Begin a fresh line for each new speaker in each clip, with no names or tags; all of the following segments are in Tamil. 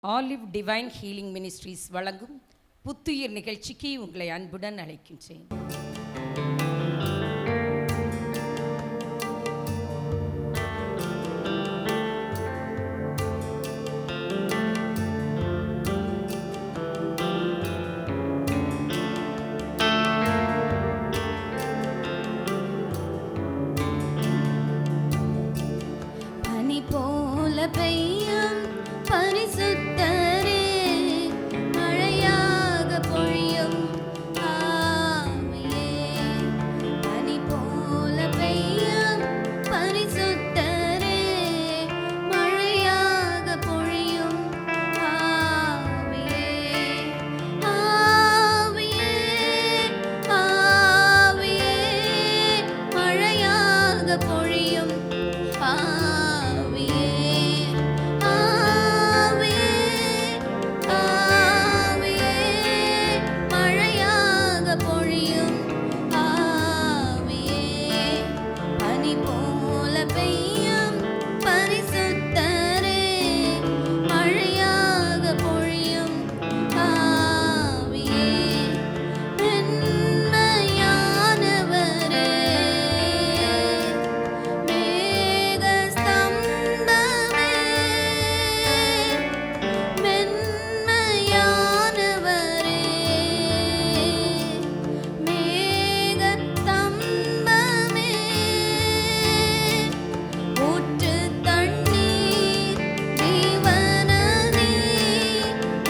ஆலிவ் டிவைன் ஹீலிங் மினிஸ்ட்ரீஸ் வழங்கும் புத்துயிர் நிகழ்ச்சிக்கு உங்களை அன்புடன் அழைக்கின்றேன்.
பனி போல பெய்யும் பரிசுத்தரே, மழையாக பொழியும் ஆவியே. பனி போல பெய்யும் பரிசுத்தரே, மழையாக பொழியும் ஆவியே. ஆவியே, ஆவியே, மழையாக பொழியும் ஆவியே. ஆவியே, ஆவியே, மழையாக பொழியும் ஆவியே. பனி போல பெய்யும் பரிசுத்தரே, மழையாக பொழியும் ஆவியே. மென்மையானவரே, மேகஸ்தம்பமே, மென்மையானவரே, மேகஸ்தம்பமே, ஊற்று தண்ணீர் ஜீவநதி,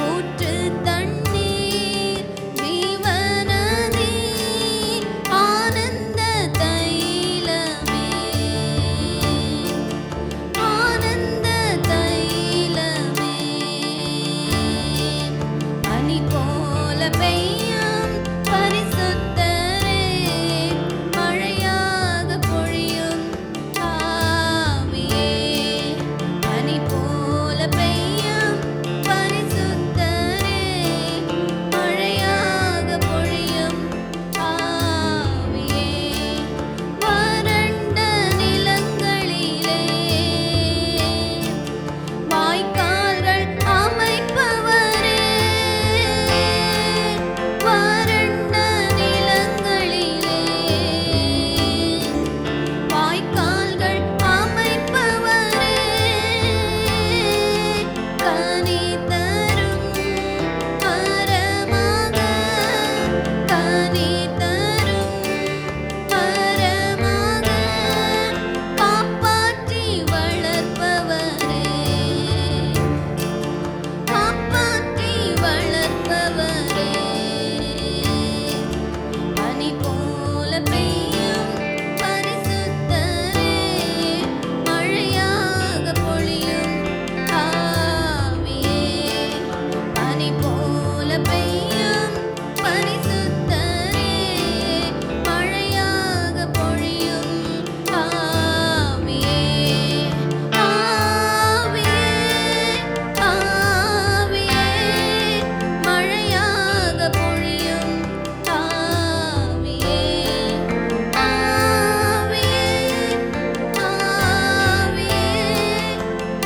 ஊற்று தண்ணீர் ஜீவநதி, ஆனந்த தைலமே, ஆனந்த தைலமே. பனி போல பெய்யும் பரிசுத்தரே, மழையாக பொழியும் ஆவியே. பனி போல பெய்யும் பரிசுத்தரே, மழையாக பொழியும் ஆவியே. வறண்ட நிலங்களிலே வாய்க்கால்கள் அமைப்பவரே, வறண்ட நிலங்களிலே வாய்க்கால்கள் அமைப்பவரே, கனி தரும் மரமாக, கனி தரும் மரமாக காப்பாற்றி வளர்ப்பவரே, காப்பாற்றி வளர்ப்பவரே. பனி போல பெய்யும் பரிசுத்தரே, மழையாக பொழியும் ஆவியே. பனி போல பெய்யும் பரிசுத்தரே, மழையாக பொழியும் ஆவியே. ஆவியே, ஆவியே, மழையாக பொழியும் ஆவியே. ஆவியே, ஆவியே,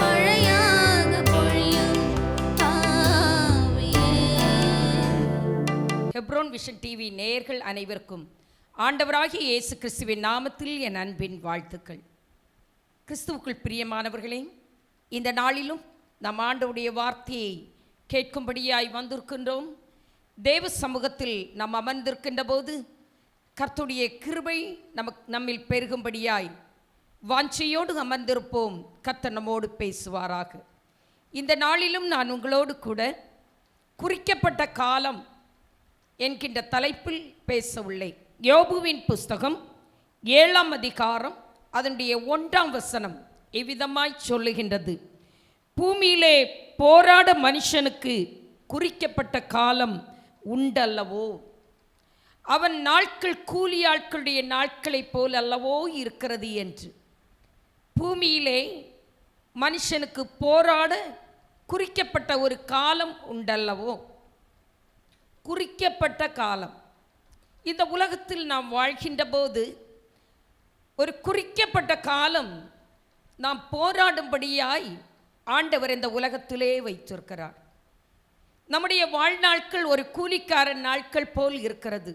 மழையாக பொழியும் ஆவியே.
ஹெப்ரோன் விஷன் டிவி நேயர்கள் அனைவருக்கும் ஆண்டவராகிய இயேசு கிறிஸ்துவின் நாமத்தில் என் அன்பின் வாழ்த்துக்கள். கிறிஸ்துவுக்குள் பிரியமானவர்களே, இந்த நாளிலும் நம் ஆண்டவருடைய வார்த்தையை கேட்கும்படியாய் வந்திருக்கின்றோம். தேவ சமூகத்தில் நாம் அமர்ந்திருக்கின்ற போது கர்த்தருடைய கிருபை நம்மில் பெருகும்படியாய் வாஞ்சையோடு அமர்ந்திருப்போம். கர்த்தர் நம்மோடு பேசுவாராக. இந்த நாளிலும் நான் உங்களோடு கூட குறிக்கப்பட்ட காலம் என்கின்ற தலைப்பில் பேச உள்ளேன். யோபுவின் புஸ்தகம் 7ஆம் அதிகாரம் அதனுடைய 1ஆம் வசனம் இவ்விதமாய் சொல்லுகின்றது: பூமியிலே போராட மனுஷனுக்கு குறிக்கப்பட்ட காலம் உண்டல்லவோ, அவன் நாட்கள் கூலி ஆட்களுடைய நாட்களைப் போல் அல்லவோ இருக்கிறது என்று. பூமியிலே மனுஷனுக்கு போராட குறிக்கப்பட்ட ஒரு காலம் உண்டல்லவோ, குறிக்கப்பட்ட காலம். இந்த உலகத்தில் நாம் வாழ்கின்ற போது ஒரு குறிக்கப்பட்ட காலம் நாம் போராடும்படியாய் ஆண்டவர் இந்த உலகத்திலே வைத்திருக்கிறார். நம்முடைய வாழ்நாட்கள் ஒரு கூலிக்காரன் நாட்கள் போல் இருக்கிறது.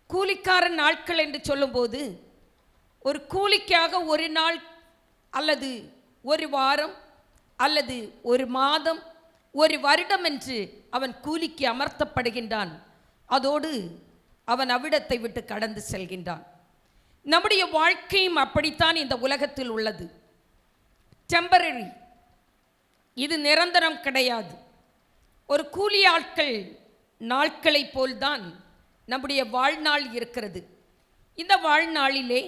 கூலிக்காரன் நாட்கள் என்று சொல்லும்போது ஒரு கூலிக்காக ஒரு நாள் அல்லது ஒரு வாரம் அல்லது ஒரு மாதம் ஒரு வருடம் என்று அவன் கூலிக்கு அமர்த்தப்படுகின்றான். அதோடு அவன் அவ்விடத்தை விட்டு கடந்து செல்கின்றான். நம்முடைய வாழ்க்கையும் அப்படித்தான் இந்த உலகத்தில் உள்ளது. டெம்பரரி, இது நிரந்தரம் கிடையாது. ஒரு கூலி ஆட்கள் நாட்களை போல்தான் நம்முடைய வாழ்நாள் இருக்கிறது. இந்த வாழ்நாளிலே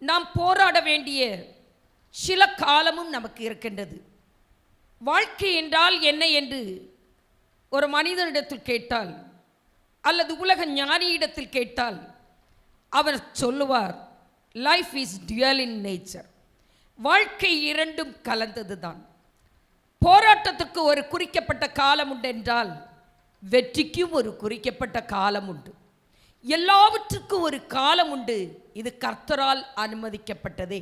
நாம் போராட வேண்டிய சில காலமும் நமக்கு இருக்கின்றது. வாழ்க்கை என்றால் என்ன என்று ஒரு மனிதனிடத்தில் கேட்டால் அல்லது உலக ஞானியிடத்தில் கேட்டால் அவர் சொல்லுவார், life is dual in nature. வாழ்க்கை இரண்டும் கலந்தது தான். போராட்டத்துக்கு ஒரு குறிக்கப்பட்ட காலம் உண்டு என்றால் வெற்றிக்கும் ஒரு குறிக்கப்பட்ட காலம் உண்டு. எல்லாவற்றுக்கும் ஒரு காலம் உண்டு. இது கர்த்தரால் அனுமதிக்கப்பட்டதே.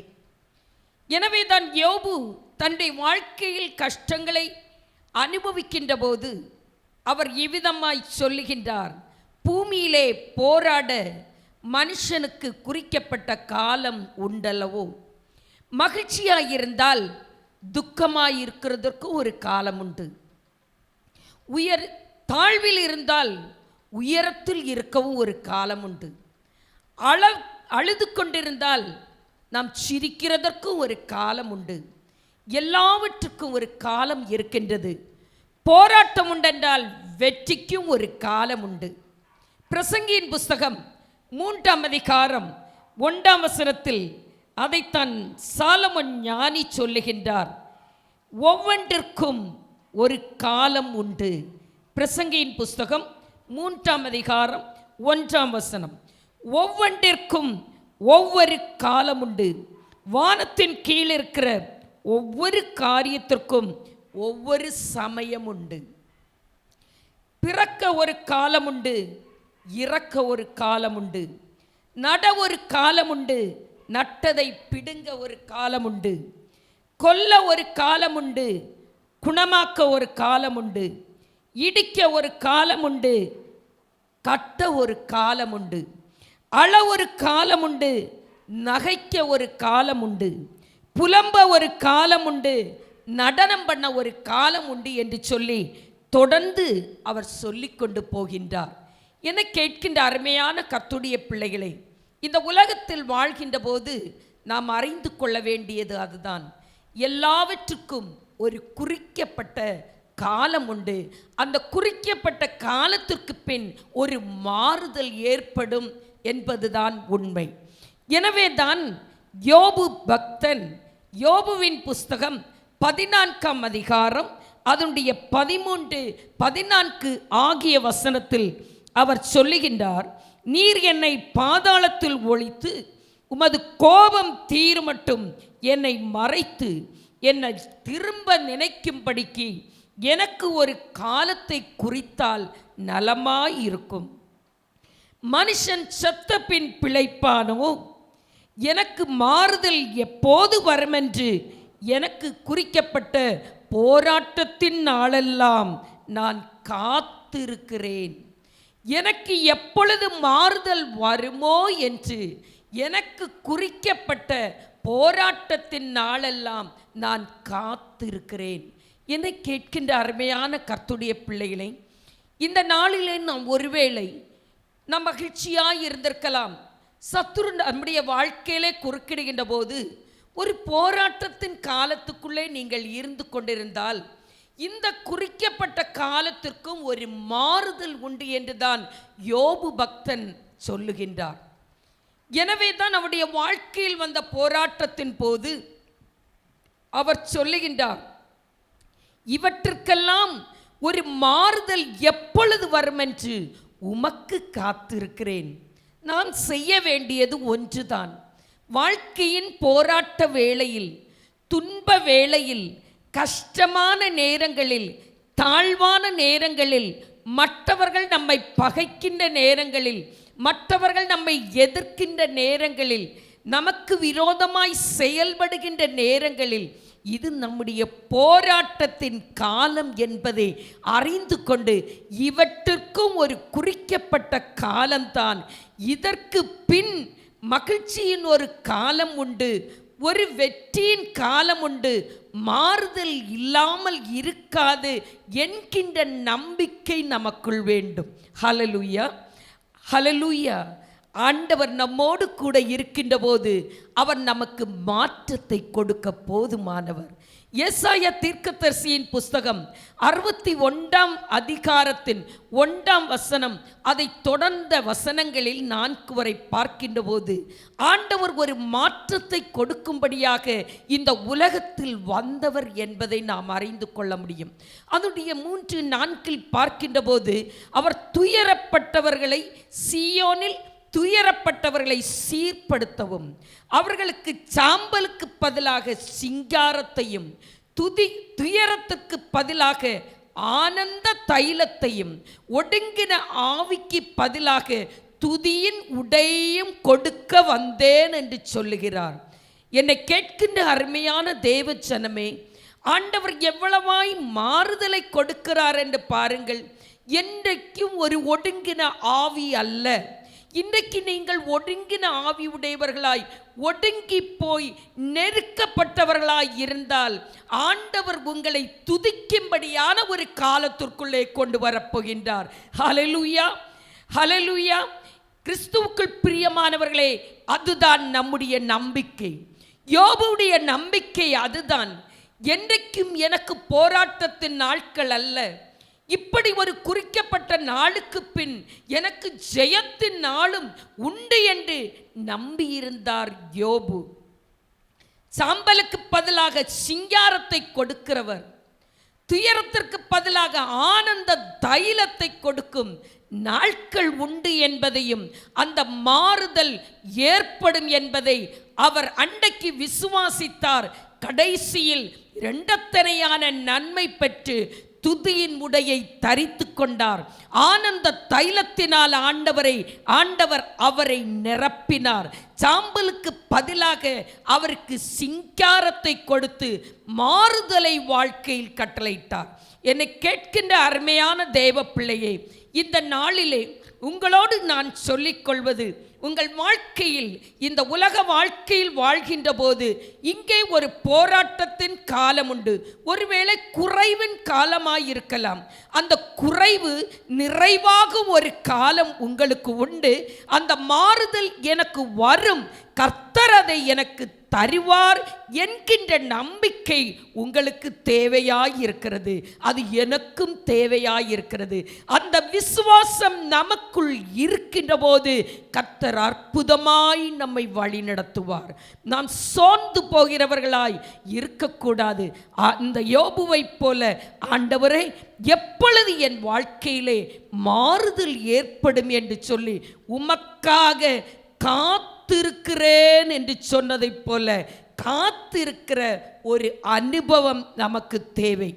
எனவே தான் யோபு தன்னுடைய வாழ்க்கையில் கஷ்டங்களை அனுபவிக்கின்ற போது அவர் இவ்விதமாய் சொல்லுகின்றார், பூமியிலே போராட மனுஷனுக்கு குறிக்கப்பட்ட காலம் உண்டல்லவோ. மகிழ்ச்சியாயிருந்தால் துக்கமாயிருக்கிறதற்கு ஒரு காலம் உண்டு. தாழ்வில் இருந்தால் உயரத்தில் இருக்கவும் ஒரு காலம் உண்டு. அழுது கொண்டிருந்தால் நாம் சிரிக்கிறதற்கும் ஒரு காலம் உண்டு. எல்லாவற்றுக்கும் ஒரு காலம் இருக்கின்றது. போராட்டம் உண்டென்றால் வெற்றிக்கும் ஒரு காலம் உண்டு. பிரசங்கியின் புஸ்தகம் 3ஆம் அதிகாரம் 1ஆம் வசனத்தில் அதைத்தான் சாலமோன் ஞானி சொல்லுகின்றார். ஒவ்வொன்றிற்கும் ஒரு காலம் உண்டு. பிரசங்கியின் புஸ்தகம் 3ஆம் அதிகாரம் 1ஆம் வசனம். ஒவ்வொன்றிற்கும் ஒவ்வொரு காலம் உண்டு. வானத்தின் கீழ் இருக்கிற ஒவ்வொரு காரியத்திற்கும் ஒவ்வொரு சமயம் உண்டு. பிறக்க ஒரு காலம் உண்டு, இறக்க ஒரு காலம் உண்டு. நட ஒரு காலம் உண்டு, நட்டதை பிடுங்க ஒரு காலம் உண்டு. கொல்ல ஒரு காலம் உண்டு, குணமாக்க ஒரு காலம் உண்டு. இடிக்க ஒரு காலம் உண்டு, கட்ட ஒரு காலம் உண்டு. அழ ஒரு காலம் உண்டு, நகைக்க ஒரு காலம் உண்டு. புலம்ப ஒரு காலம் உண்டு, நடனம் பண்ண ஒரு காலம் உண்டு என்று சொல்லி தொடர்ந்து அவர் சொல்லிக்கொண்டு போகின்றார். என கேட்கின்ற அருமையான கர்த்தருடைய பிள்ளைகளே, இந்த உலகத்தில் வாழ்கின்ற போது நாம் அறிந்து கொள்ள வேண்டியது அதுதான். எல்லாவற்றுக்கும் ஒரு குறிக்கப்பட்ட காலம் உண்டு. அந்த குறிக்கப்பட்ட காலத்திற்கு பின் ஒரு மாறுதல் ஏற்படும் என்பதுதான் உண்மை. எனவே தான் யோபு பக்தன் யோபுவின் புஸ்தகம் 14ஆம் அதிகாரம் அதனுடைய 13, 14 ஆகிய வசனத்தில் அவர் சொல்லுகின்றார், நீர் என்னை பாதாளத்தில் ஒழித்து உமது கோபம் தீருமட்டும் என்னை மறைத்து என்னை திரும்ப நினைக்கும்படிக்கு எனக்கு ஒரு காலத்தை குறித்தால் நலமாயிருக்கும். மனுஷன் செத்த பின் பிழைப்பானோ? எனக்கு மாறுதல் எப்போது வருமென்று எனக்கு குறிக்கப்பட்ட போராட்டத்தின் நாளெல்லாம் நான் காத்திருக்கிறேன். எனக்கு எப்பொழுது மாறுதல் வருமோ என்று எனக்கு குறிக்கப்பட்ட போராட்டத்தின் நாளெல்லாம் நான் காத்திருக்கிறேன். என்னை கேட்கின்ற அருமையான கர்த்தருடைய பிள்ளைகளை, இந்த நாளிலே நாம் ஒருவேளை நாம் மகிழ்ச்சியாய் இருந்திருக்கலாம். சத்துரு நம்முடைய வாழ்க்கையிலே குறுக்கிடுகின்ற போது ஒரு போராட்டத்தின் காலத்துக்குள்ளே நீங்கள் இருந்து கொண்டிருந்தால் இந்த குறிக்கப்பட்ட காலத்திற்கும் ஒரு மாறுதல் உண்டு என்றுதான் யோபு பக்தன் சொல்லுகின்றார். எனவே தான் அவருடைய வாழ்க்கையில் வந்த போராட்டத்தின் போது அவர் சொல்லுகின்றார், இவற்றுக்கெல்லாம் ஒரு மாறுதல் எப்பொழுது வரும் என்று உமக்கு காத்திருக்கிறேன். நான் செய்ய வேண்டியது ஒன்றுதான். வாழ்க்கையின் போராட்ட வேளையில், துன்ப வேளையில், கஷ்டமான நேரங்களில், தாழ்வான நேரங்களில், மற்றவர்கள் நம்மை பகைக்கின்ற நேரங்களில், மற்றவர்கள் நம்மை எதிர்க்கின்ற நேரங்களில், நமக்கு விரோதமாய் செயல்படுகின்ற நேரங்களில் இது நம்முடைய போராட்டத்தின் காலம் என்பதை அறிந்து கொண்டு இவற்றிற்கும் ஒரு குறிக்கப்பட்ட காலம்தான், இதற்கு பின் மகிழ்ச்சியின் ஒரு காலம் உண்டு, ஒரு வெற்றியின் காலம் உண்டு, மாறுதல் இல்லாமல் இருக்காது என்கின்ற நம்பிக்கை நமக்குள் வேண்டும். ஹல்லேலூயா, ஹல்லேலூயா. ஆண்டவர் நம்மோடு கூட இருக்கின்ற போது அவர் நமக்கு மாற்றத்தை கொடுக்க போதுமானவர். ஏசாயா தீர்க்கதரிசியின் புஸ்தகம் 61ஆம் அதிகாரத்தின் 1ஆம் வசனம், அதை தொடர்ந்த வசனங்களில் 4 வரை பார்க்கின்ற போது ஆண்டவர் ஒரு மாற்றத்தை கொடுக்கும்படியாக இந்த உலகத்தில் வந்தவர் என்பதை நாம் அறிந்து கொள்ள முடியும். அதனுடைய 3-4 பார்க்கின்ற போது அவர் துயரப்பட்டவர்களை சீயோனில் துயரப்பட்டவர்களை சீர்படுத்தவும், அவர்களுக்கு சாம்பலுக்கு பதிலாக சிங்காரத்தையும் துயரத்துக்கு பதிலாக ஆனந்த தைலத்தையும் ஒடுங்கின ஆவிக்கு பதிலாக துதியின் உடையும் கொடுக்க வந்தேன் என்று சொல்லுகிறார். என்னை கேட்கின்ற அருமையான தேவ ஜனமே, ஆண்டவர் எவ்வளவாய் மாறுதலை கொடுக்கிறார் என்று பாருங்கள். என்றைக்கும் ஒரு ஒடுங்கின ஆவி அல்ல. இன்றைக்கு நீங்கள் ஒடுங்கின ஆவி உடையவர்களாய் ஒடுங்கி போய் நெருக்கப்பட்டவர்களாய் இருந்தால் ஆண்டவர் உங்களை துதிக்கும்படியான ஒரு காலத்திற்குள்ளே கொண்டு வரப்போகின்றார். ஹல்லேலூயா, ஹல்லேலூயா. கிறிஸ்துவுக்குள் பிரியமானவர்களே, அதுதான் நம்முடைய நம்பிக்கை. யோபுடைய நம்பிக்கை அதுதான். என்றைக்கும் எனக்கு போராட்டத்தின் நாட்கள் அல்ல, இப்படி ஒரு குறிக்கப்பட்ட நாளுக்கு பின் எனக்கு ஜெயத்தின் நாளும் உண்டு என்று நம்பியிருந்தார் யோபு. சாம்பலுக்கு பதிலாக சிங்காரத்தை கொடுக்கிறவர், துயரத்திற்கு பதிலாக ஆனந்த தைலத்தை கொடுக்கும் நாட்கள் உண்டு என்பதையும் அந்த மாறுதல் ஏற்படும் என்பதை அவர் அன்றைக்கு விசுவாசித்தார். கடைசியில் இரண்டத்தனையான நன்மை பெற்று துதியின் உடையை தரித்து கொண்டார். ஆனந்த தைலத்தினால் ஆண்டவர் அவரை நிரப்பினார். சாம்பலுக்கு பதிலாக அவருக்கு சிங்காரத்தை கொடுத்து மாறுதலை வாழ்க்கையில் கட்டளையிட்டார். என்னை கேட்கின்ற அருமையான தேவ பிள்ளையே, இந்த நாளிலே உங்களோடு நான் சொல்லிக்கொள்வது, உங்கள் வாழ்க்கையில் இந்த உலக வாழ்க்கையில் வாழ்கின்ற போது இங்கே ஒரு போராட்டத்தின் காலம் உண்டு. ஒருவேளை குறைவின் காலமாயிருக்கலாம். அந்த குறைவு நிறைவாகும் ஒரு காலம் உங்களுக்கு உண்டு. அந்த மாறுதல் எனக்கு வரும், கர்த்தர் அதை எனக்கு தருவார் என்கின்ற நம்பிக்கை உங்களுக்கு தேவையாயிருக்கிறது. அது எனக்கும் தேவையாயிருக்கிறது. அந்த விசுவாசம் நமக்குள் இருக்கின்ற போது கர்த்தர் அற்புதமாய் நம்மை வழி நடத்துவார். நாம் சோர்ந்து போகிறவர்களாய் இருக்கக்கூடாது. அந்த யோபுவை போல, ஆண்டவரே எப்பொழுது என் வாழ்க்கையிலே மாறுதல் ஏற்படும் என்று சொல்லி உமக்காக காத்திருக்கிறேன் என்று சொன்னதை போல காத்திருக்கிற ஒரு அனுபவம் நமக்கு தேவை.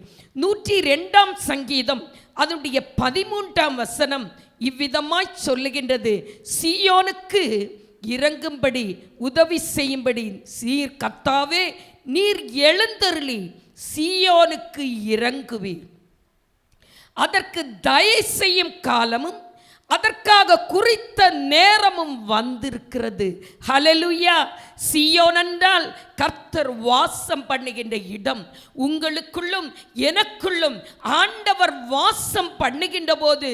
102ஆம் சங்கீதம் அதனுடைய 13ஆம் வசனம் இவ்விதமாய் சொல்லுகின்றது, சீயோனுக்கு இறங்கும்படி உதவி செய்யும்படி கர்த்தாவே நீர் எழுந்தருளி சீயோனுக்கு இறங்குவீர். அதற்கு தயை செய்யும் காலமும் அதற்காக குறித்த நேரமும் வந்திருக்கிறது. ஹல்லேலூயா. சீயோன் என்றால் கர்த்தர் வாசம் பண்ணுகின்ற இடம். உங்களுக்குள்ளும் எனக்குள்ளும் ஆண்டவர் வாசம் பண்ணுகின்ற போது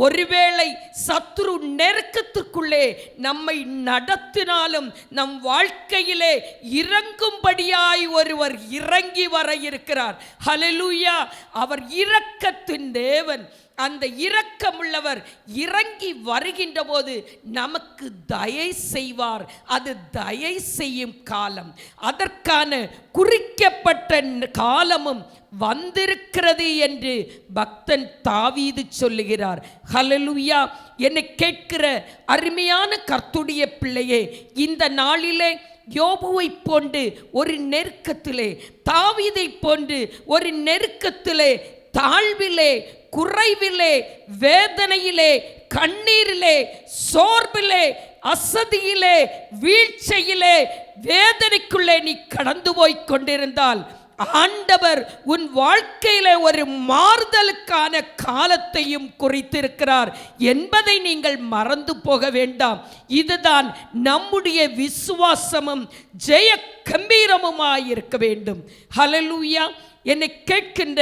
ஒருவேளை சத்துரு நெருக்கத்திற்குள்ளே நம்மை நடத்தினாலும் நம் வாழ்க்கையிலே இறங்கும்படியாய் ஒருவர் இறங்கி வர இருக்கிறார். ஹல்லேலூயா. அவர் இரக்கத்தின் தேவன். அந்த இரக்கமுள்ளவர் இறங்கி வருகின்ற போது நமக்கு தயை செய்வார். அது தயை செய்யும் காலம். அதற்கான குறிக்கப்பட்ட காலமும் வந்திருக்கிறது என்று பக்தன் தாவீது சொல்லுகிறார். ஹல்லேலூயா. என்னை கேட்கிற அருமையான கர்த்தருடைய பிள்ளையே, இந்த நாளிலே யோபுவை போன்று ஒரு நெருக்கத்திலே, தாவீதை போன்று ஒரு நெருக்கத்திலே, தாழ்விலே, குறைவிலே, வேதனையிலே, கண்ணீரிலே, சோர்விலே, அசதியிலே, வீழ்ச்சியிலே, வேதனைக்குள்ளே நீ கடந்து போய் கொண்டிருந்தால் ஆண்டவர் உன் வாழ்க்கையில ஒரு மாறுதலுக்கான காலத்தையும் குறித்திருக்கிறார் என்பதை நீங்கள் மறந்து போக வேண்டாம். இதுதான் நம்முடைய விசுவாசமும் ஜெய கம்பீரமுமாயிருக்க வேண்டும். ஹல்லேலூயா. என்னை கேட்கின்ற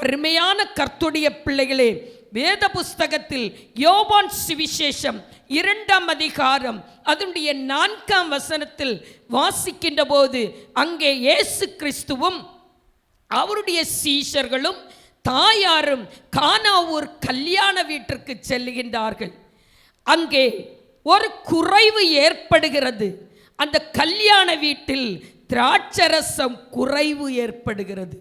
அருமையான கர்த்தருடைய பிள்ளைகளே, வேத புஸ்தகத்தில் யோவான் சுவிசேஷம் 2ஆம் அதிகாரம் அதனுடைய 4ஆம் வசனத்தில் வாசிக்கின்ற போது அங்கே இயேசு கிறிஸ்துவும் அவருடைய சீஷர்களும் தாயாரும் கானா ஊர் கல்யாண வீட்டிற்கு செல்லுகின்றார்கள். அங்கே ஒரு குறைவு ஏற்படுகிறது. அந்த கல்யாண வீட்டில் திராட்சரசம் குறைவு ஏற்படுகிறது.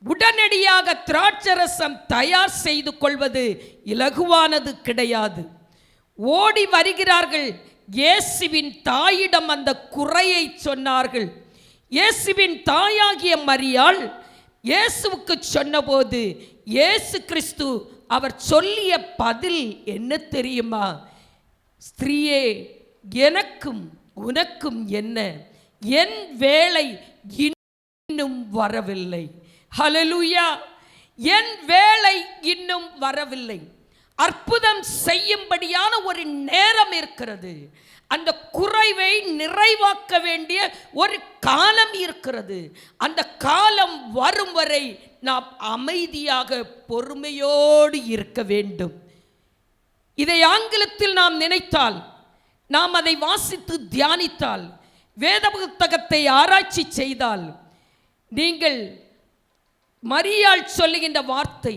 உடனடியாக திராட்சரசம் தயார் செய்து கொள்வது இலகுவானது கிடையாது. ஓடி வருகிறார்கள். இயேசுவின் தாயிடம் அந்த குறையை சொன்னார்கள். இயேசுவின் தாயாகிய மரியாள் இயேசுவுக்கு சொன்னபோது இயேசு கிறிஸ்து அவர் சொல்லிய பதில் என்ன தெரியுமா? ஸ்திரீயே, எனக்கும் உனக்கும் என்ன? என் வேளை இன்னும் வரவில்லை. ஹல்லேலூயா. என் வேளை இன்னும் வரவில்லை. அற்புதம் செய்யும்படியான ஒரு நேரம் இருக்கிறது. அந்த குறைவை நிறைவாக்க வேண்டிய ஒரு காலம் இருக்கிறது. அந்த காலம் வரும் வரை நாம் அமைதியாக பொறுமையோடு இருக்க வேண்டும். இதை ஆங்கிலத்தில் நாம் நினைத்தால், நாம் அதை வாசித்து தியானித்தால், வேத புத்தகத்தை ஆராய்ச்சி செய்தால், நீங்கள் மரியாள் சொல்லுகின்ற வார்த்தை,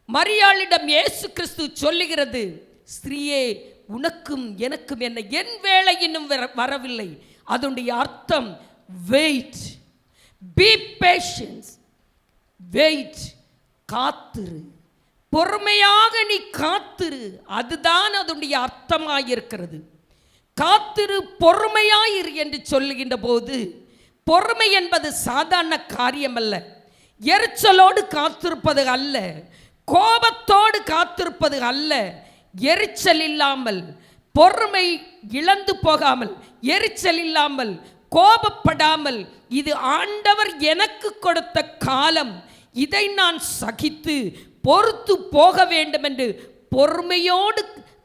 மரியாளிடம் இயேசு கிறிஸ்து சொல்லுகிறது, ஸ்திரீயே, உனக்கும் எனக்கும் என்ன? என் வேளை இன்னும் வரவில்லை. அதனுடைய அர்த்தம் வெயிட், பி பேஷன்ஸ், வெயிட், காத்திரு, பொறுமையாக நீ காத்திரு. அதுதான் அதனுடைய அர்த்தமாயிருக்கிறது. காத்திரு, பொறுமையாயிரு என்று சொல்லுகின்ற போது, பொறுமை என்பது சாதாரண காரியம் அல்ல. எரிச்சலோடு காத்திருப்பது அல்ல, கோபத்தோடு காத்திருப்பது அல்ல. எரிச்சல் இல்லாமல், பொறுமை இழந்து போகாமல், எரிச்சல் இல்லாமல், கோபப்படாமல், இது ஆண்டவர் எனக்கு கொடுத்த காலம், இதை நான் சகித்து பொறுத்து போக வேண்டும் என்று பொறுமையோடு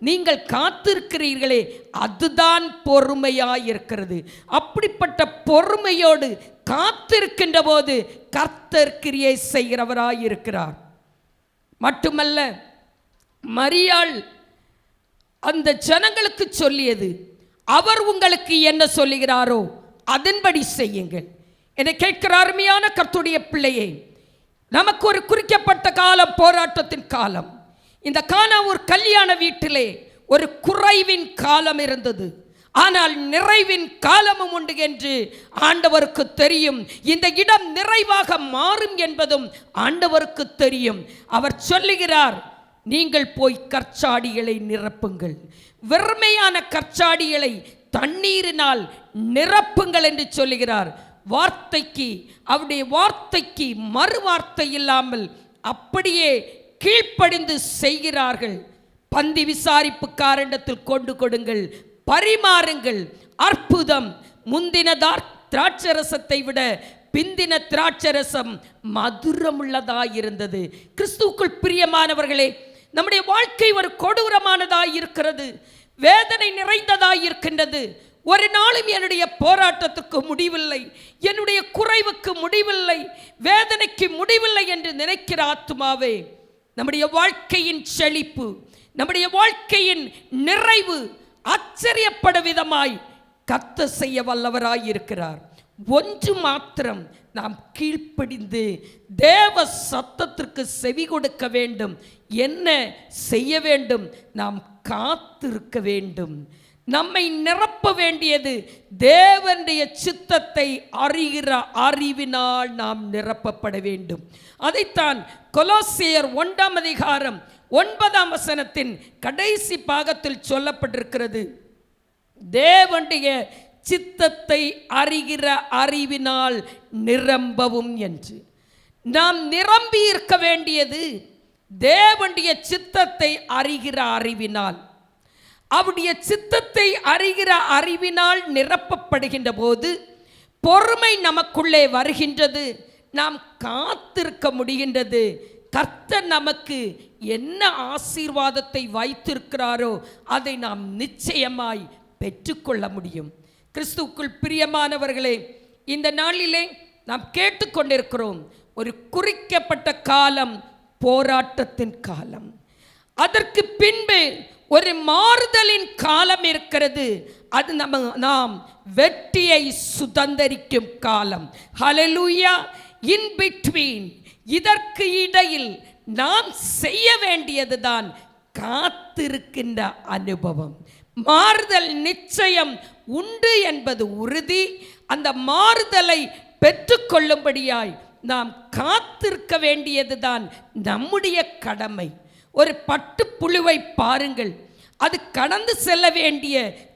நீங்கள் காத்திருக்கிறீர்களே, அதுதான் பொறுமையாயிருக்கிறது. அப்படிப்பட்ட பொறுமையோடு காத்திருக்கின்ற போது கர்த்தர் கிரியை செய்கிறவராயிருக்கிறார். மட்டுமல்ல, மரியாள் அந்த ஜனங்களுக்கு சொல்லியது, அவர் உங்களுக்கு என்ன சொல்லுகிறாரோ அதன்படி செய்யுங்கள். என்னை கேட்கிற அருமையான கர்த்தருடைய பிள்ளையே, நமக்கு ஒரு குறிக்கப்பட்ட காலம், போராட்டத்தின் காலம். இந்த கானா ஒரு கல்யாண வீட்டிலே ஒரு குறைவின் காலம் இருந்தது. ஆனால் நிறைவின் காலமும் உண்டு என்று ஆண்டவருக்கு தெரியும். இந்த இடம் நிறைவாக மாறும் என்பதும் ஆண்டவருக்கு தெரியும். அவர் சொல்லுகிறார், நீங்கள் போய் கற்சாடிகளை நிரப்புங்கள், வெறுமையான கற்சாடிகளை தண்ணீரினால் நிரப்புங்கள் என்று சொல்லுகிறார். வார்த்தைக்கு, அவருடைய வார்த்தைக்கு மறுவார்த்தை இல்லாமல் அப்படியே கீழ்ப்படிந்து செய்கிறார்கள். பந்தி விசாரிப்புக்காரண்டத்தில் கொண்டு கொடுங்கள், பரிமாறுங்கள். அற்புதம். முந்தின திராட்சரசத்தை விட பிந்தின திராட்சரசம் மதுரமுள்ளதாயிருந்தது. கிறிஸ்துவுக்குள் பிரியமானவர்களே, நம்முடைய வாழ்க்கை ஒரு கொடூரமானதாய் இருக்கிறது, வேதனை நிறைந்ததாய் இருக்கின்றது. ஒரு நாளும் என்னுடைய போராட்டத்துக்கு முடிவில்லை, என்னுடைய குறைவுக்கு முடிவில்லை, வேதனைக்கு முடிவில்லை என்று நினைக்கிற ஆத்துமாவே, நம்முடைய வாழ்க்கையின் செழிப்பு, நம்முடைய வாழ்க்கையின் நிறைவு ஆச்சரியப்பட விதமாய் கர்த்தர் செய்ய வல்லவராய் இருக்கிறார். ஒன்று மாத்திரம் நாம் கீழ்ப்படிந்து தேவ சத்தத்திற்கு செவி கொடுக்க வேண்டும். என்ன செய்ய வேண்டும்? நாம் காத்திருக்க வேண்டும். நம்மை நிரப்ப வேண்டியது தேவனுடைய சித்தத்தை அறிகிற அறிவினால் நாம் நிரப்பப்பட வேண்டும். அதைத்தான் கொலோசியர் 1ஆம் அதிகாரம் 9ஆம் வசனத்தின் கடைசி பாகத்தில் சொல்லப்பட்டிருக்கிறது. தேவனுடைய சித்தத்தை அறிகிற அறிவினால் நிரம்பவும் என்று. நாம் நிரம்பி இருக்க வேண்டியது தேவனுடைய சித்தத்தை அறிகிற அறிவினால். அவருடைய சித்தத்தை அறிகிற அறிவினால் நிரப்பப்படுகின்ற போது பொறுமை நமக்குள்ளே வருகின்றது, நாம் காத்திருக்க முடிகின்றது. கர்த்தர் நமக்கு என்ன ஆசீர்வாதத்தை வைத்திருக்கிறாரோ அதை நாம் நிச்சயமாய் பெற்றுக்கொள்ள முடியும். கிறிஸ்துவுக்குள் பிரியமானவர்களே, இந்த நாளிலே நாம் கேட்டுக்கொண்டிருக்கிறோம், ஒரு குறிக்கப்பட்ட காலம் போராட்டத்தின் காலம். அதற்கு பின்பு ஒரு மாறுதலின் காலம் இருக்கிறது. அது நாம் வெற்றியை சுதந்தரிக்கும் காலம். ஹல்லேலூயா. இன் பிட்வீன், இதற்கு இடையில் நாம் செய்ய வேண்டியதுதான் காத்திருக்கின்ற அனுபவம். மாறுதல் நிச்சயம் உண்டு என்பது உறுதி. அந்த மாறுதலை பெற்றுக்கொள்ளும்படியாய் நாம் காத்திருக்க வேண்டியதுதான் நம்முடைய கடமை. ஒரு பட்டுப்புழுவை பாருங்கள், அது கடந்து செல்ல வேண்டிய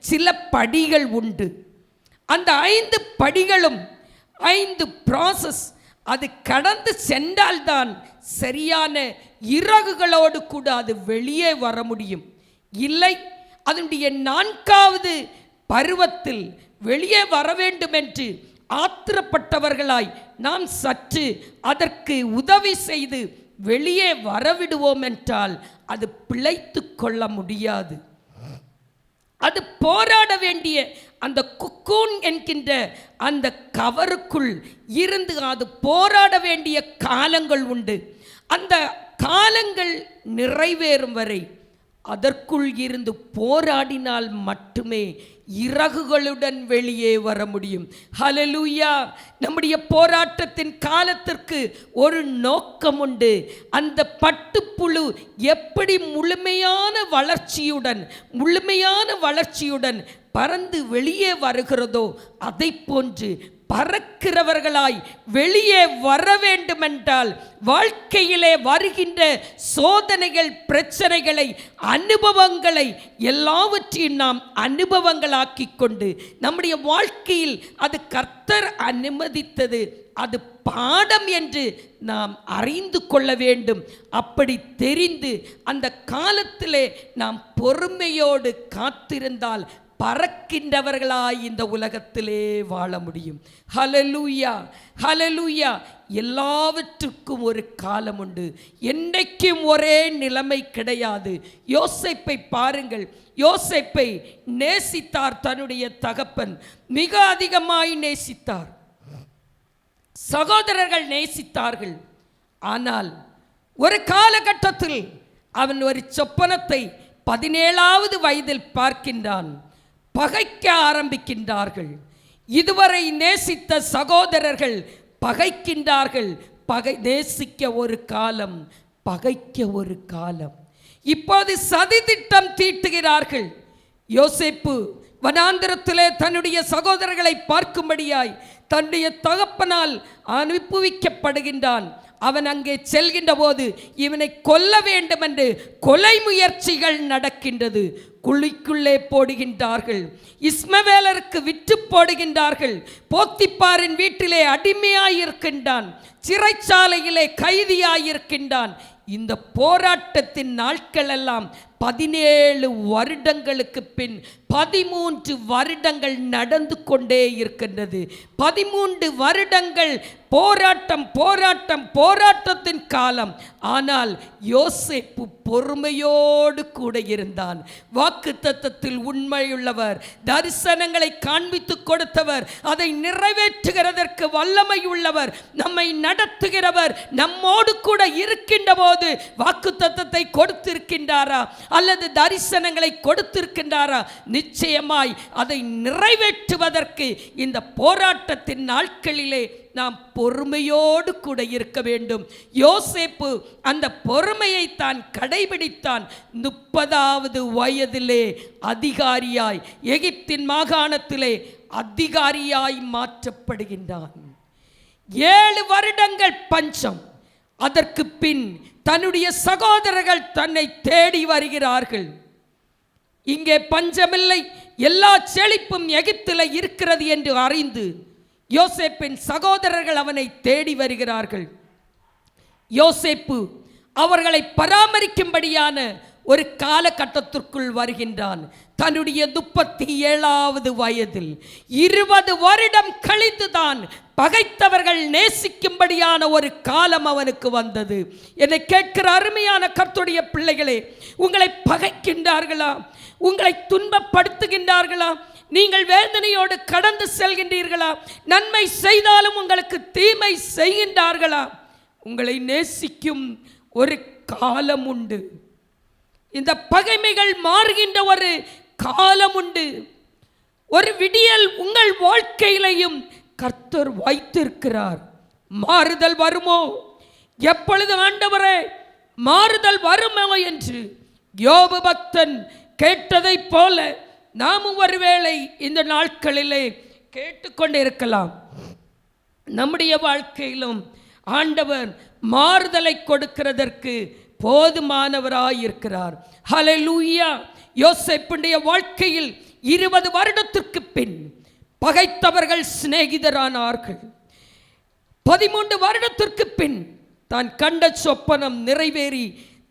சில படிகள் உண்டு. அந்த 5 படிகளும் 5 ப்ராசஸ். அது கடந்து சென்றால்தான் சரியான இறகுகளோடு கூட அது வெளியே வர முடியும். இல்லை, அதனுடைய 4வது பருவத்தில் வெளியே வர வேண்டும் என்று ஆத்திரப்பட்டவர்களாய் நாம் சற்று அதற்கு உதவி செய்து வெளியே வரவிடுவோம் என்றால் அது பிழைத்து கொள்ள முடியாது. அது போராட வேண்டிய அந்த குக்கூன் என்கின்ற அந்த கவருக்குள் இருந்து அது போராட வேண்டிய காலங்கள் உண்டு. அந்த காலங்கள் நிறைவேறும் வரை அதற்குள் இருந்து போராடினால் மட்டுமே இறகுகளுடன் வெளியே வர முடியும். ஹல்லேலூயா. நம்முடைய போராட்டத்தின் காலத்திற்கு ஒரு நோக்கம் உண்டு. அந்த பட்டுப்புழு எப்படி முழுமையான வளர்ச்சியுடன் பறந்து வெளியே வருகிறதோ அதை போன்று பறக்கிறவர்களாய் வெளியே வர வேண்டுமென்றால் வாழ்க்கையிலே வருகின்ற சோதனைகள், பிரச்சனைகளை, அனுபவங்களை எல்லாவற்றையும் நாம் அனுபவங்களாக்கி கொண்டு நம்முடைய வாழ்க்கையில் அது கர்த்தர் அனுமதித்தது, அது பாடம் என்று நாம் அறிந்து கொள்ள வேண்டும். அப்படி தெரிந்து அந்த காலத்திலே நாம் பொறுமையோடு காத்திருந்தால் பறக்கின்றவர்களாய் இந்த உலகத்திலே வாழ முடியும். ஹல்லேலூயா, ஹல்லேலூயா. எல்லாவற்றுக்கும் ஒரு காலம் உண்டு. என்றைக்கும் ஒரே நிலைமை கிடையாது. யோசேப்பை பாருங்கள். யோசேப்பை நேசித்தார் தன்னுடைய தகப்பன், மிக அதிகமாய் நேசித்தார். சகோதரர்கள் நேசித்தார்கள். ஆனால் ஒரு காலகட்டத்தில் அவன் ஒரு சொப்பனத்தை 17வது வயதில் பார்க்கின்றான். பகைக்க ஆரம்பிக்கின்றார்கள். இதுவரை நேசித்த சகோதரர்கள் பகைக்கின்றார்கள். நேசிக்க ஒரு காலம், பகைக்க ஒரு காலம். இப்போது சதி திட்டம் தீட்டுகிறார்கள். யோசேப்பு வனாந்திரத்திலே தன்னுடைய சகோதரர்களை பார்க்கும்படியாய் தன்னுடைய தகப்பனால் அனுப்புவிக்கப்படுகின்றான். அவன் அங்கே செல்கின்ற போது இவனை கொல்ல வேண்டும் என்று கொலை முயற்சிகள் நடக்கின்றது. குழிக்குள்ளே போடுகின்றார்கள். இஸ்மவேலருக்கு விற்று போடுகின்றார்கள். போத்திப்பாரின் வீட்டிலே அடிமையாயிருக்கின்றான். சிறைச்சாலையிலே கைதியாயிருக்கின்றான். இந்த போராட்டத்தின் நாட்கள் எல்லாம் 17 வருடங்களுக்கு பின் 13 வருடங்கள் நடந்து கொண்டே இருக்கின்றது. 13 வருடங்கள் போராட்டத்தின் காலம். ஆனால் யோசேப்பு பொறுமையோடு கூட இருந்தான். வாக்குத்தத்தத்தில் உண்மையுள்ளவர், தரிசனங்களை காண்பித்து கொடுத்தவர், அதை நிறைவேற்றுகிறதற்கு வல்லமை உள்ளவர், நம்மை நடத்துகிறவர் நம்மோடு கூட இருக்கின்ற போது வாக்குத்தத்தத்தை கொடுத்திருக்கின்றாரா அல்லது தரிசனங்களை கொடுத்திருக்கின்றாரா? நிச்சயமாய் அதை நிறைவேற்றுவதற்கு இந்த போராட்டத்தின் நாட்களிலே நாம் பொறுமையோடு கூட இருக்க வேண்டும். யோசேப்பு அந்த பொறுமையை தான் கடைபிடித்தான். 30வது வயதிலே அதிகாரியாய், எகிப்தின் மாகாணத்திலே அதிகாரியாய் மாற்றப்படுகின்றான். 7 வருடங்கள் பஞ்சம். அதற்கு பின் தன்னுடைய சகோதரர்கள் தன்னை தேடி வருகிறார்கள். இங்கே பஞ்சமில்லை, எல்லா செழிப்பும் எகிப்தில் இருக்கிறது என்று அறிந்து யோசேப்பின் சகோதரர்கள் அவனை தேடி வருகிறார்கள். யோசேப்பு அவர்களை பராமரிக்கும்படியான ஒரு காலகட்டத்திற்குள் வருகின்றான். தன்னுடைய 37வது வயதில் 20 வருடம் கழித்துதான் பகைத்தவர்கள் நேசிக்கும்படியான ஒரு காலம் அவனுக்கு வந்தது. என்னை கேட்கிற அருமையான கர்த்தருடைய பிள்ளைகளே, உங்களை பகைக்கின்றார்களா? உங்களை துன்பப்படுத்துகின்றார்களா? நீங்கள் வேதனையோடு கடந்து செல்கின்றீர்களா? நன்மை செய்தாலும் உங்களுக்கு தீமை செய்கின்றார்களா? உங்களை நேசிக்கும் ஒரு காலம் உண்டு. இந்த பகைமைகள் மாறுகின்ற ஒரு காலம் உண்டு. ஒரு விடியல் உங்கள் வாழ்க்கையிலையும் கர்த்தர் வைத்திருக்கிறார். மாறுதல் வருமோ? எப்பொழுது ஆண்டவரே மாறுதல் வருமோ என்று யோபு பக்தன் கேட்டதை போல நாமும் ஒருவேளை இந்த நாட்களிலே கேட்டுக்கொண்டு இருக்கலாம். நம்முடைய வாழ்க்கையிலும் ஆண்டவர் மாறுதலை கொடுக்கிறதற்கு போதுமானவராயிருக்கிறார். ஹல்லேலூயா. யோசேப்புடைய வாழ்க்கையில் 20 வருடத்திற்கு பின் பகைத்தவர்கள் சிநேகிதரானார்கள். 13 வருடத்திற்கு பின் தான் கண்ட சொப்பனம் நிறைவேறி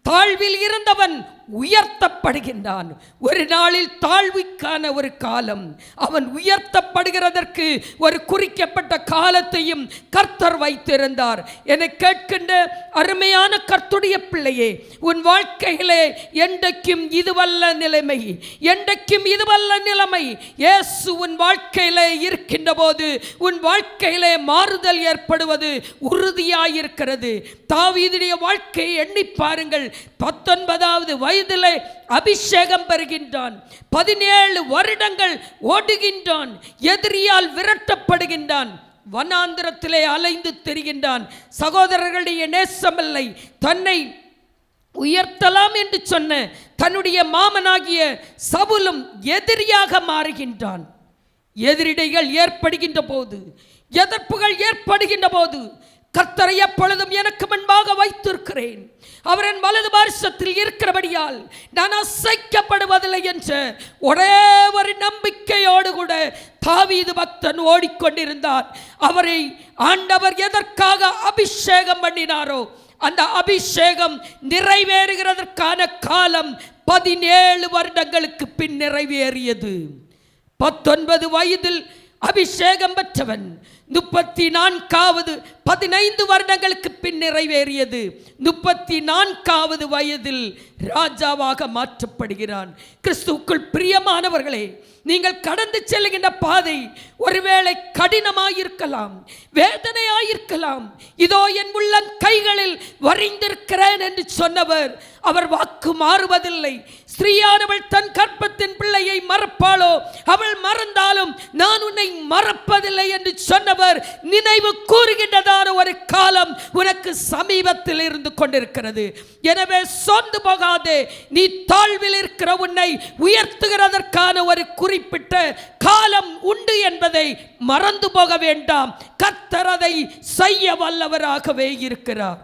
தாழ்வில் இருந்தவன் உயர்த்தப்படுகின்றான். ஒரு நாளில் தாழ்வுக்கான ஒரு காலம், அவன் உயர்த்தப்படுகிறதற்கு ஒரு குறிக்கப்பட்ட காலத்தையும் கர்த்தர் வைத்திருந்தார். என்னை கேட்கின்ற அருமையான கர்த்தருடைய பிள்ளையே, உன் வாழ்க்கையிலே என்றைக்கும் இதுவல்ல நிலைமை, என்றைக்கும் இதுவல்ல நிலைமை. இயேசு உன் வாழ்க்கையிலே இருக்கின்ற போது உன் வாழ்க்கையிலே மாறுதல் ஏற்படுவது உறுதியாயிருக்கிறது. தாவீதுடைய வாழ்க்கையை எண்ணி பாருங்கள். 19வது வயதிலே அபிஷேகம் பெறுகின்றான். 17 வருடங்கள் ஓடுகின்றான். எதிரியால் விரட்டப்படுகின்றான். வனாந்திரத்திலே அலைந்து திரிகின்றான். சகோதரர்களுடைய நேசமில்லை. தன்னை உயர்த்தலாம் என்று சொன்ன தன்னுடைய மாமனாகிய சவுலும் எதிரியாக மாறுகின்றான். எதிரிடைகள் ஏற்படுகின்ற போது, எதிர்ப்புகள் ஏற்படுகின்ற போது, கர்த்தரை எப்பொழுதும் எனக்கு முன்பாக வைத்திருக்கிறேன், அவர் என் வலது பார்சத்தில் இருக்கிறபடியால் நான் அசைக்கப்படுவதில்லை என்ற ஒரே ஒரு நம்பிக்கையோடு கூட தாவீது பக்தன் ஓடிக்கொண்டிருந்தார். அவரை ஆண்டவர் எதற்காக அபிஷேகம் பண்ணினாரோ அந்த அபிஷேகம் நிறைவேறுகிறதற்கான காலம் 17 வருடங்களுக்கு பின் நிறைவேறியது. 19 வயதில் அபிஷேகம் பெற்றவன் 34வது 15 வருடங்களுக்கு பின் நிறைவேறியது. 34வது வயதில் ராஜாவாக மாற்றப்படுகிறான். கிறிஸ்துவுக்குள் பிரியமானவர்களே, நீங்கள் கடந்து செல்லுகின்ற பாதை ஒருவேளை கடினமாயிருக்கலாம், வேதனையாயிருக்கலாம். இதோ என் உள்ளம் கைகளில் வரைந்திருக்கிறேன் என்று சொன்னவர் அவர் வாக்கு மாறுவதில்லை. ஸ்திரீயானவள் தன் கற்பத்தின் பிள்ளையை மறப்பாளோ? அவள் மறந்தாலும் நான் உன்னை மறப்பதில்லை என்று சொன்னவர் நினைவு கூறுகின்றதான ஒரு காலம் உனக்கு சமீபத்தில் இருந்து கொண்டிருக்கிறது. எனவே சோர்ந்து போகாதே. நீ தாழ்வில் இருக்கிற உன்னை உயர்த்துகிறதற்கான ஒரு குறிப்பிட்ட காலம் உண்டு என்பதை மறந்து போக வேண்டாம். கர்த்தர் அதை செய்ய வல்லவராகவே இருக்கிறார்.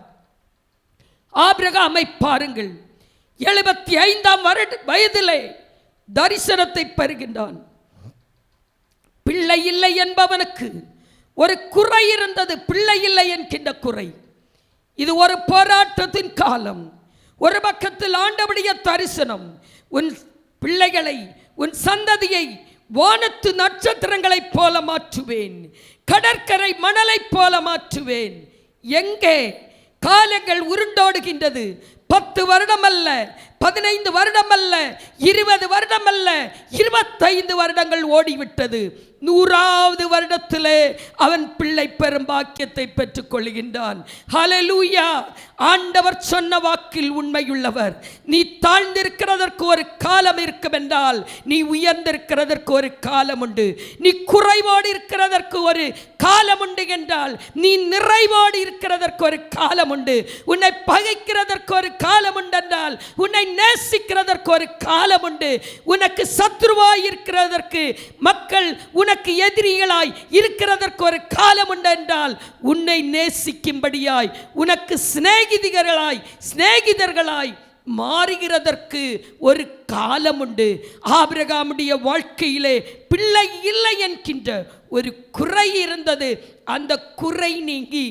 ஆபிரகாமை பாருங்கள். 75ஆம் வயதிலே தரிசனத்தை பெறுகின்றான். பிள்ளை இல்லை என்பவனுக்கு ஒரு குறை இருந்தது. பிள்ளை இல்லை என்கின்ற குறை. இது ஒரு போராட்டத்தின் காலம். ஒரு பக்கத்தில் ஆண்டவருடைய தரிசனம், உன் பிள்ளைகளை, உன் சந்ததியை வானத்து நட்சத்திரங்களைப் போல மாற்றுவேன், கடற்கரை மணலைப் போல மாற்றுவேன். எங்கே காலங்கள் உருண்டோடுகின்றது. 10 வருடம் அல்ல, 15 வருடம் அல்ல, 20 வருடம் அல்ல, 25 வருடங்கள் ஓடிவிட்டது. 100வது வருடத்திலே அவன் பிள்ளை பெரும் பாக்கியத்தை பெற்றுக் கொள்கின்றான். ஹல்லேலூயா. ஆண்டவர் சொன்ன வாக்கில் உண்மையுள்ளவர். நீ தாழ்ந்திருக்கிறதற்கு ஒரு காலம் இருக்கும் என்றால் நீ உயர்ந்திருக்கிறதற்கு ஒரு காலம் உண்டு. நீ குறைவோடு இருக்கிறதற்கு ஒரு காலம் உண்டு என்றால் நீ நிறைவோடு இருக்கிறதற்கு ஒரு காலம் உண்டு. உன்னை பகைக்கிறதற்கு ஒரு காலம் உண்டு என்றால் உன்னை நேசிக்கிறதற்கு ஒரு காலம் உண்டு. உனக்கு சத்ருவாய் இருக்கிறதற்கு, மக்கள் உனக்கு எதிரிகளாய் இருக்கிறதற்கு ஒரு காலம் உண்டு என்றால் உன்னை நேசிக்கும்படியாய், உனக்கு சிநேகிதர்களாய் மாறுகிறதற்கு ஒரு காலம் உண்டு. ஆபிரகாமுடைய வாழ்க்கையிலே பிள்ளை இல்லை என்கின்ற ஒரு குறை இருந்தது. அந்த குறை நீங்கி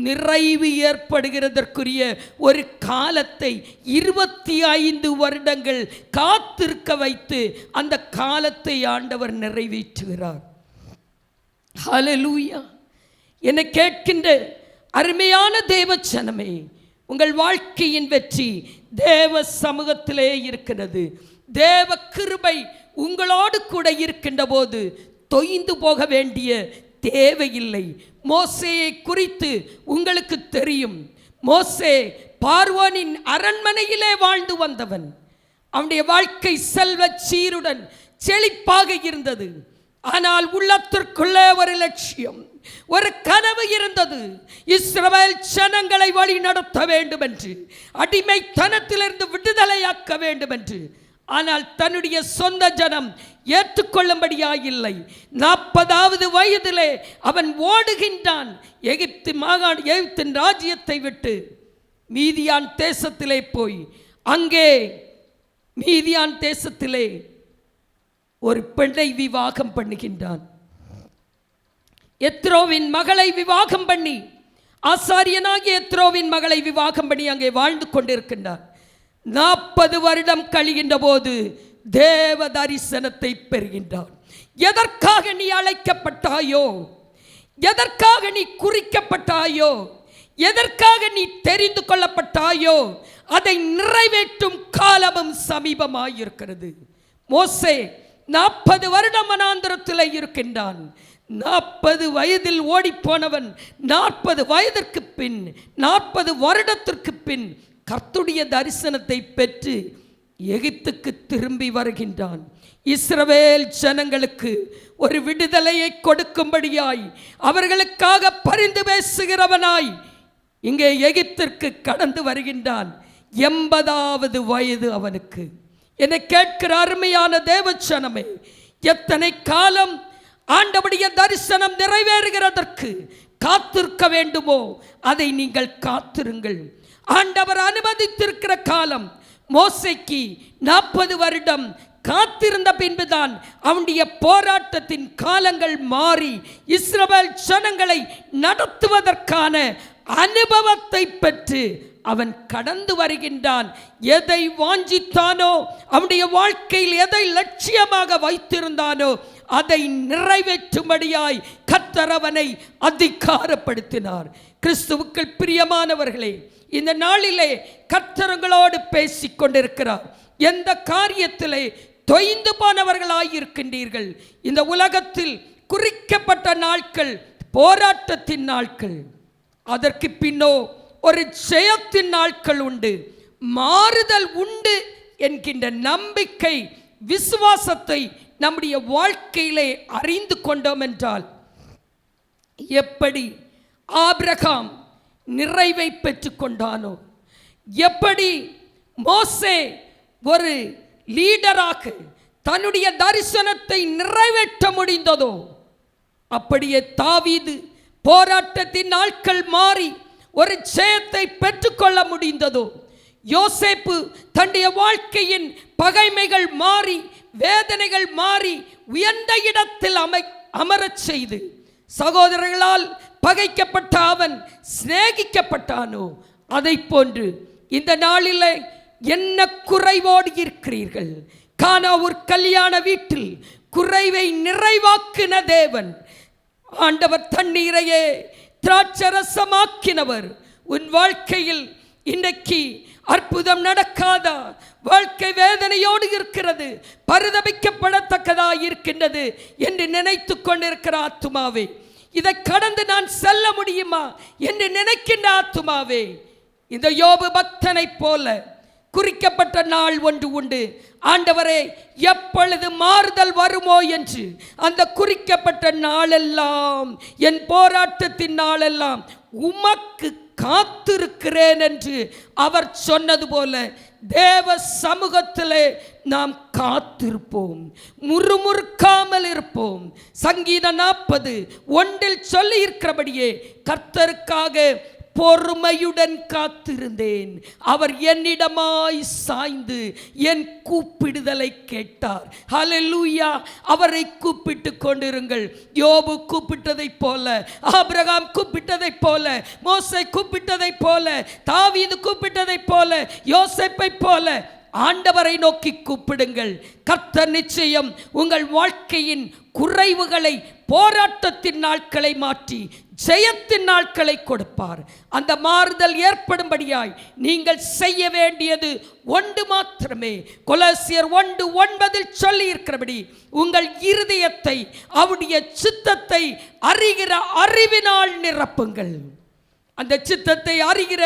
நிறைவு ஏற்படுகிறதற்குரிய ஒரு காலத்தை 25 வருடங்கள் காத்திருக்க வைத்து அந்த காலத்தை ஆண்டவர் நிறைவேற்றுகிறார். ஹல்லேலூயா. என்னை கேட்கின்ற அருமையான தேவச்சனமே, உங்கள் வாழ்க்கையின் வெற்றி தேவ சமூகத்திலே இருக்கிறது. தேவ கிருபை உங்களோடு கூட இருக்கின்ற போது தொய்ந்து போக வேண்டிய தேவையில்லை. மோசேயை குறித்து உங்களுக்கு தெரியும். மோசே பார்வோனின் அரண்மனையிலே வாழ்ந்து வந்தவன். அவனுடைய வாழ்க்கை செல்வ சீருடன் செழிப்பாக இருந்தது. ஆனால் உள்ளத்திற்குள்ளே ஒரு லட்சியம், ஒரு கனவு இருந்தது. இஸ்ரவேல் ஜனங்களை வழி நடத்த வேண்டும் என்று, அடிமைத்தனத்திலிருந்து விடுதலையாக்க வேண்டும் என்று. ஆனால் தன்னுடைய சொந்த ஜனம் ஏற்றுக்கொள்ளும்படியாயில்லை. 40வது வயதிலே அவன் ஓடுகின்றான். எகிப்தின் ராஜ்யத்தை விட்டு மீதியான் தேசத்திலே போய் அங்கே மீதியான் தேசத்திலே ஒரு பெண்ணை விவாகம் பண்ணுகின்றான். எத்ரோவின் மகளை விவாகம் பண்ணி, ஆசாரியனாகிய எத்ரோவின் மகளை விவாகம் பண்ணி அங்கே வாழ்ந்து கொண்டிருக்கின்றான். 40 வருடம் கழிகின்ற போது தேவ தரிசனத்தை பெறுகின்றான். எதற்காக நீ அழைக்கப்பட்டாயோ, எதற்காக நீ குறிக்கப்பட்டாயோ, எதற்காக நீ தெரிந்து கொள்ளப்பட்டாயோ, அதை நிறைவேற்றும் காலமும் சமீபமாயிருக்கிறது. மோசே 40 வருடம் வனாந்தரத்தில் இருக்கின்றான். 40 வயதில் ஓடிப்போனவன் 40 வயதிற்கு பின், 40 வருடத்திற்கு பின் கர்த்தருடைய தரிசனத்தை பெற்று எகிப்துக்கு திரும்பி வருகின்றான். இஸ்ரவேல் ஜனங்களுக்கு ஒரு விடுதலையை கொடுக்கும்படியாய், அவர்களுக்காக பரிந்து பேசுகிறவனாய் இங்கே எகிப்திற்கு கடந்து வருகின்றான். 80வது வயது அவனுக்கு. என்னை கேட்கிற அருமையான தேவச்சனமே, எத்தனை காலம் ஆண்டவருடைய தரிசனம் நிறைவேறுகிறதற்கு காத்திருக்க வேண்டுமோ அதை நீங்கள் காத்திருங்கள். ஆண்டவர் அனுமதித்திருக்கிற காலம் மோசேக்கு 40 வருடம் காத்திருந்த பின்புதான் அவனுடைய போராட்டத்தின் காலங்கள் மாறி இஸ்ரவேல் ஜனங்களை நடத்துவதற்கான அனுபவத்தை பெற்று அவன் கடந்து வருகின்றான். எதை வாஞ்சித்தானோ, அவனுடைய வாழ்க்கையில் எதை லட்சியமாக வைத்திருந்தானோ அதை நிறைவேற்றும்படியாய் கர்த்தர் அவனை அதிகாரப்படுத்தினார். கிறிஸ்துவுக்குள் பிரியமானவர்களே, இந்த நாளிலே கர்த்தர்களோடு பேசிக் கொண்டிருக்கிறார். எந்த காரியத்திலே தொய்ந்து போனவர்களாயிருக்கின்றீர்கள்? இந்த உலகத்தில் குறிக்கப்பட்ட நாட்கள் போராட்டத்தின் நாட்கள், அதற்கு பின்னோ ஒரு ஜெயத்தின் நாட்கள் உண்டு, மாறுதல் உண்டு என்கின்ற நம்பிக்கை, விசுவாசத்தை நம்முடைய வாழ்க்கையிலே அறிந்து கொண்டோம் என்றால், எப்படி ஆபிரகாம் நிறைவை பெற்றுக் கொண்டானோ, எப்படி மோசே ஒரு லீடராக தன்னுடைய தரிசனத்தை நிறைவேற்ற முடிந்ததோ, அப்படியே தாவீது போராட்டத்தின் நாட்கள் மாறி ஒரு ஜெயத்தை பெற்றுக்கொள்ள முடிந்ததோ, யோசேப்பு தன்னுடைய வாழ்க்கையின் பகைமைகள் மாறி, வேதனைகள் மாறி உயர்ந்த இடத்தில் அமரச் செய்து சகோதரர்களால் பகைக்கப்பட்ட அவன் சிநேகிக்கப்பட்டானோ, அதை போன்று இந்த நாளிலே என்ன குறைவோடு இருக்கிறீர்கள்? கானாவூர் கல்யாண வீட்டில் குறைவை நிறைவாக்கின தேவன் ஆண்டவர் தண்ணீரையே திராட்சரசமாக்கினவர். உன் வாழ்க்கையில் இன்றைக்கு அற்புதம் நடக்காதா? வாழ்க்கை வேதனையோடு இருக்கிறது, பரிதபிக்கப்படத்தக்கதா இருக்கின்றது என்று நினைத்து கொண்டிருக்கிற ஆத்துமாவே, இதை கடந்து நான் செல்ல முடியுமா என்று நினைக்கின்ற ஆத்துமாவே, இந்த யோபு பக்தனை போல குறிக்கப்பட்ட நாள் ஒன்று உண்டு. ஆண்டவரே, எப்பொழுது மாறுதல் வருமோ என்று அந்த குறிக்கப்பட்ட நாளெல்லாம், என் போராட்டத்தின் நாளெல்லாம் உமக்கு காத்திருக்கிறேன் என்று அவர் சொன்னது போல தேவ சமூகத்திலே நாம் காத்திருப்போம், முறுமுறுக்காமல் இருப்போம். சங்கீதம் 40:1 சொல்லி இருக்கிறபடியே கர்த்தருக்காக பொறுமையுடன் காத்திருந்தேன். அவர் என்னிடமாய் சாய்ந்து என் கூப்பிடுதலை கேட்டார். ஹல்லேலூயா. அவரை கூப்பிட்டு கொண்டிருங்கள். யோபு கூப்பிட்டதைப் போல, ஆபிரகாம் கூப்பிட்டதைப் போல, மோசே கூப்பிட்டதைப் போல, தாவீது கூப்பிட்டதைப் போல, யோசேப்பைப் போல ஆண்டவரை நோக்கி கூப்பிடுங்கள். கர்த்தர் நிச்சயம் உங்கள் வாழ்க்கையின் குறைவுகளை, போராட்டத்தின் நாட்களை மாற்றி ஜெயத்தின் நாட்களை கொடுப்பார். அந்த மாறுதல் ஏற்படும்படியாய் நீங்கள் செய்ய வேண்டியது ஒன்று மாத்திரமே. கொலோசியர் 1:9 சொல்லி இருக்கிறபடி உங்கள் இருதயத்தை அவருடைய சித்தத்தை அறிகிற அறிவினால் நிரப்புங்கள். அந்த சித்தத்தை அறிகிற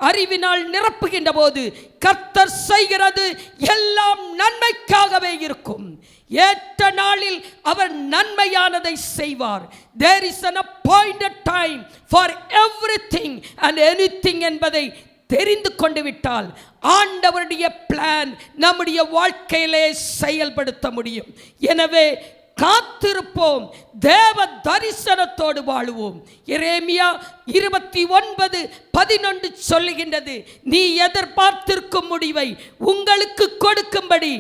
அறிவினால் நிரப்புகின்ற போது கர்த்தர் செய்கிறது எல்லாம் நன்மைக்காகவே இருக்கும். ஏற்ற நாளில் அவர் நன்மையானதை செய்வார். There is an appointed time for everything and anything என்பதை தெரிந்து கொண்டு விட்டால் ஆண்டவருடைய பிளான் நம்முடைய வாழ்க்கையிலே செயல்படுத்த முடியும். எனவே காத்திருப்போம், தேவ தரிசனத்தோடு வாழுவோம். எரேமியா 29:11 சொல்லுகின்றது, நீ எதிர்பார்த்திருக்கும் முடிவை உங்களுக்கு கொடுக்கும்படி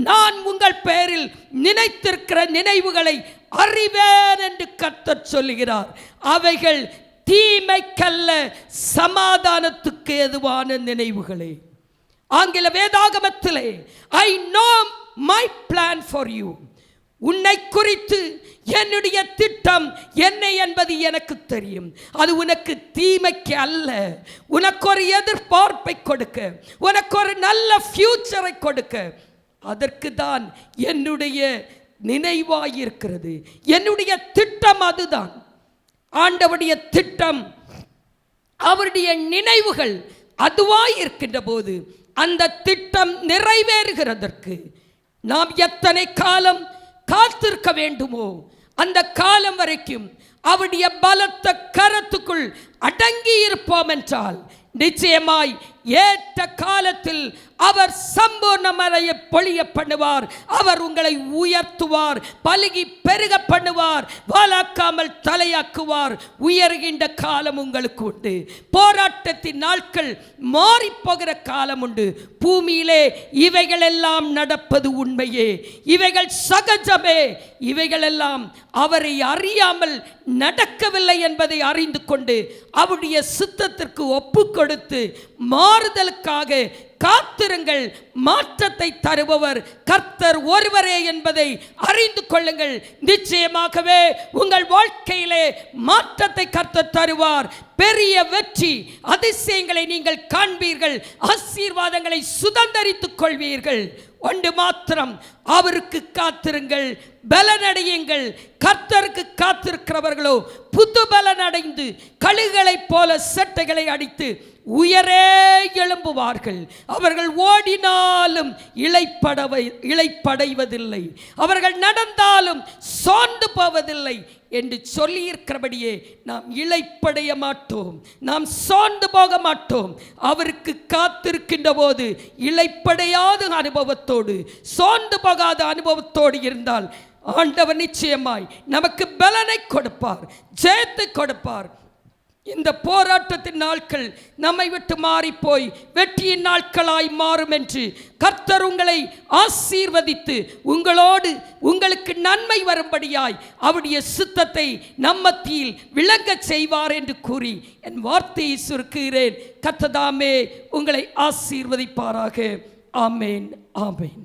நான் உங்கள் பெயரில் நினைத்திருக்கிற நினைவுகளை அறிவேன் என்று கர்த்தர் சொல்லுகிறார். அவைகள் தீமைக்கல்ல, சமாதானத்துக்கு ஏதுவான நினைவுகளே. ஆங்கில வேதாகமத்திலே I know my plan for you, உன்னை குறித்து என்னுடைய திட்டம் என்ன என்பது எனக்கு தெரியும். அது உனக்கு தீமைக்கு அல்ல, உனக்கு ஒரு எதிர்பார்ப்பை கொடுக்க, உனக்கு ஒரு நல்ல ஃபியூச்சரை கொடுக்க. அதற்கு தான் என்னுடைய நினைவாயிருக்கிறது. என்னுடைய திட்டம் அதுதான். ஆண்டவருடைய திட்டம், அவருடைய நினைவுகள் அதுவாய் இருக்கின்ற போது அந்த திட்டம் நிறைவேறுகிறதற்கு நாம் எத்தனை காலம் காத்திருக்க வேண்டுமோ அந்த காலம் வரைக்கும் அவருடைய பலத்த கரத்துக்குள் அடங்கி இருப்போம் என்றால் நிச்சயமாய் ஏற்ற காலத்தில் அவர் சம்பூர்ண மழையை பொழிய பண்ணுவார். அவர் உங்களை உயர்த்துவார், பலுகி பெருக பண்ணுவார், வாலாக்காமல் தலையாக்குவார். உயர்கின்ற காலம் உங்களுக்கு உண்டு. போராட்டத்தின் நாட்கள் மாறி போகிற காலம் உண்டு. பூமியிலே இவைகளெல்லாம் நடப்பது உண்மையே, இவைகள் சகஜமே. இவைகளெல்லாம் அவரை அறியாமல் நடக்கவில்லை என்பதை அறிந்து கொண்டு அவருடைய சித்தத்திற்கு ஒப்பு கொடுத்து மாறுதலுக்காக காத்திருங்கள். மாற்றத்தை தருபவர் கர்த்தர் ஒருவரே என்பதை அறிந்து கொள்ளுங்கள். நிச்சயமாகவே உங்கள் வாழ்க்கையிலே மாற்றத்தை கர்த்தர் தருவார். பெரிய வெற்றி, அதிசயங்களை நீங்கள் காண்பீர்கள். ஆசீர்வாதங்களை சுதந்தரித்துக் கொள்வீர்கள். ஒன்று மாத்திரம், அவருக்கு காத்திருங்கள், பலனடையுங்கள். கர்த்தருக்கு காத்திருக்கிறவர்களோ புது பலனடைந்து கழுகுகளைப் போல செட்டைகளை அடித்து உயரே எழும்புவார்கள். அவர்கள் ஓடினாலும் இளைப்படைவதில்லை, அவர்கள் நடந்தாலும் சோர்ந்து போவதில்லை என்று சொல்லியிருக்கிறபடியே நாம் இளைப்படைய மாட்டோம், நாம் சோர்ந்து போக மாட்டோம். அவருக்கு காத்திருக்கின்ற போது இளைப்படையாத அனுபவத்தோடு, சோர்ந்து போகாத அனுபவத்தோடு இருந்தால் ஆண்டவர் நிச்சயமாய் நமக்கு பலனை கொடுப்பார், ஜெயத்தை கொடுப்பார். இந்த போராட்டத்தின் நாட்கள் நம்மை விட்டு மாறிப்போய் வெற்றியின் நாட்களாய் மாறும் என்று கர்த்தர் உங்களை ஆசீர்வதித்து உங்களோடு உங்களுக்கு நன்மை வரும்படியாய் அவருடைய சித்தத்தை நம்மத்தியில் விளங்கச் செய்வார் என்று கூறி என் வார்த்தையை சுருக்குகிறேன். கர்த்தர் தாமே உங்களை ஆசீர்வதிப்பாராக. ஆமேன், ஆமேன்.